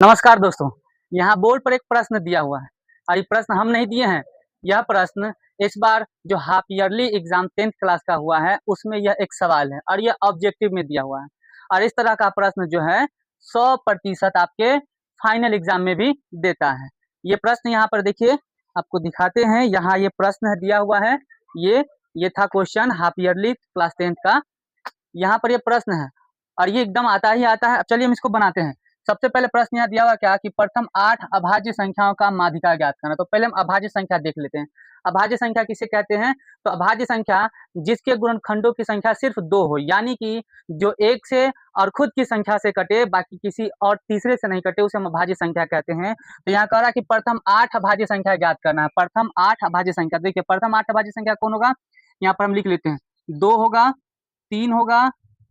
नमस्कार दोस्तों। यहाँ बोर्ड पर एक प्रश्न दिया हुआ है और ये प्रश्न हम नहीं दिए हैं। यह प्रश्न इस बार जो half yearly exam 10th class का हुआ है उसमें यह एक सवाल है और यह ऑब्जेक्टिव में दिया हुआ है। और इस तरह का प्रश्न जो है 100% आपके फाइनल एग्जाम में भी देता है। ये प्रश्न यहाँ पर देखिए, आपको दिखाते हैं। यहाँ ये प्रश्न दिया हुआ है। ये था question half yearly class 10th का। यहाँ पर ये प्रश्न है और ये एकदम आता ही आता है। अब चलिए हम इसको बनाते हैं। सबसे पहले प्रश्न यहाँ दिया हुआ क्या कि प्रथम 8 अभाज्य संख्याओं का माध्यिका ज्ञात करना। तो पहले हम अभाज्य संख्या देख लेते हैं। अभाज्य संख्या किसे कहते हैं? तो अभाज्य संख्या जिसके गुणनखंडों की संख्या सिर्फ 2 हो, यानी कि जो एक से और खुद की संख्या से कटे, बाकी किसी और तीसरे से नहीं कटे, उसे हम अभाज्य संख्या कहते हैं। तो यहाँ कह रहा है कि प्रथम 8 अभाज्य संख्या ज्ञात करना है। प्रथम 8 अभाज्य संख्या, देखिए प्रथम 8 अभाज्य संख्या कौन होगा? यहाँ पर हम लिख लेते हैं। 2 होगा, 3 होगा,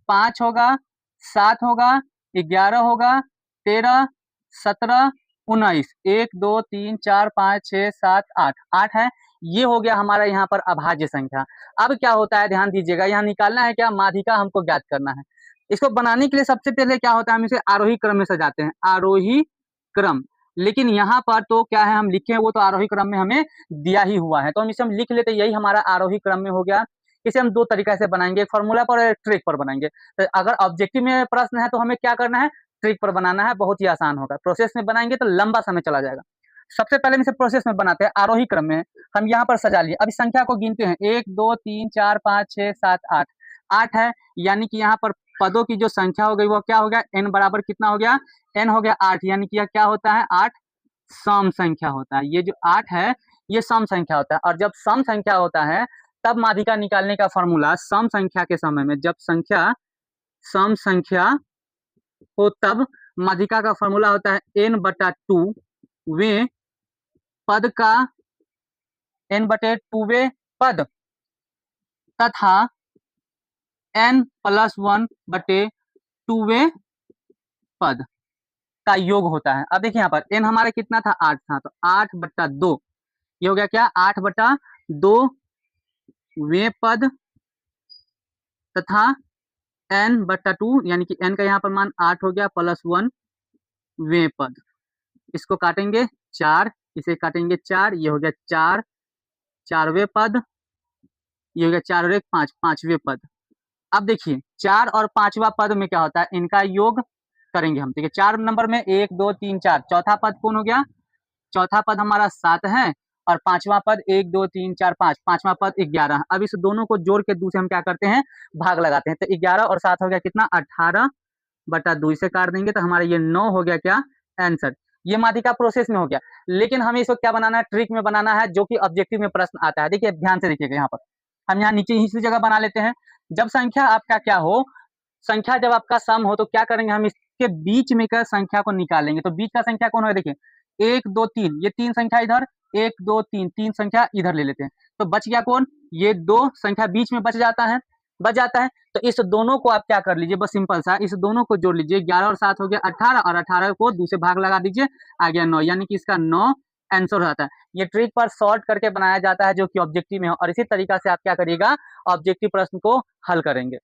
5 होगा, 7 होगा, 11 होगा, 13, 17, 19, 1 2 3 4 5 6 7 8, 8 है। ये हो गया हमारा यहाँ पर अभाज्य संख्या। अब क्या होता है, ध्यान दीजिएगा। यहाँ निकालना है क्या? माध्यिका हमको ज्ञात करना है। इसको बनाने के लिए सबसे पहले क्या होता है, हम इसे आरोही क्रम में सजाते हैं। आरोही क्रम। लेकिन यहाँ पर तो क्या है, हम लिखे वो तो आरोही क्रम में हमें दिया ही हुआ है, तो हम इसे हम लिख लेते। यही हमारा आरोही क्रम में हो गया। इसे हम दो तरीका से बनाएंगे, एक फॉर्मूला पर और एक ट्रिक पर बनाएंगे। तो अगर ऑब्जेक्टिव में प्रश्न है तो हमें क्या करना है, ट्रिक पर बनाना है। बहुत ही आसान होगा। प्रोसेस में बनाएंगे तो लंबा समय चला जाएगा। सबसे पहले हम इसे प्रोसेस में बनाते हैं। आरोही क्रम में हम यहाँ पर सजा लिए। अब इस संख्या को गिनते हैं। 1 2 3 4 5 6 7 8, 8 है। यानी कि यहाँ पर पदों की जो संख्या हो गई वो क्या हो गया? n बराबर कितना हो गया? n हो गया 8। यानी कि यह क्या होता है? 8 सम संख्या होता है। ये जो 8 है ये सम संख्या होता है। और जब सम संख्या होता है तब माध्यिका निकालने का फॉर्मूला, सम संख्या के समय में जब संख्या सम संख्या हो तब माध्यिका का फॉर्मूला होता है n/2 वे पद का, n/2 वे पद तथा n+1/2 वे पद का योग होता है। अब देखिए यहाँ पर n हमारा कितना था? 8 था, तो 8/2 ये हो गया क्या? 8/2 वे पद तथा n/2, यानी कि n का यहाँ पर मान 8 हो गया, +1 वे पद। इसको काटेंगे 4, इसे काटेंगे 4, ये हो गया 4, 4वें पद, ये हो गया 4 और 1 5, 5वें पद। अब देखिए 4 और 5वां पद में क्या होता है, इनका योग करेंगे हम। ठीक है, 4 नंबर में 1 2 3 4, चौथा पद कौन हो गया? चौथा पद हमारा 7 है और 5वां पद 1 2 3 4 5, 5वां पद 11। अब इस दोनों को जोड़ के दूसरे हम क्या करते हैं, भाग लगाते हैं। तो 11 और 7 हो गया कितना? 18/2। इसे काट देंगे तो हमारा ये 9 हो गया क्या? आंसर। ये माध्यिका प्रोसेस में हो गया। लेकिन हमें इसको क्या बनाना है? ट्रिक में बनाना है, जो कि ऑब्जेक्टिव में प्रश्न आता है। देखिए ध्यान से देखिएगा। यहाँ पर हम यहाँ नीचे इसी जगह बना लेते हैं। जब संख्या आपका क्या हो, संख्या जब आपका सम हो तो क्या करेंगे, हम इसके बीच में का संख्या को निकालेंगे। तो बीच का संख्या कौन है? देखिए 1 2 3, ये 3 संख्या इधर, 1 2 3, 3 संख्या इधर ले लेते हैं। तो बच गया कौन? ये 2 संख्या बीच में बच जाता है, बच जाता है। तो इस दोनों को आप क्या कर लीजिए, बस सिंपल सा इस दोनों को जोड़ लीजिए। 11 और 7 हो गया 18, और 18 को दूसरे भाग लगा दीजिए, आ गया 9। यानी कि इसका 9 आंसर आता है। ये ट्रिक पर शॉर्ट करके बनाया जाता है, जो कि ऑब्जेक्टिव में हो। और इसी तरीका से आप क्या करिएगा, ऑब्जेक्टिव प्रश्न को हल करेंगे।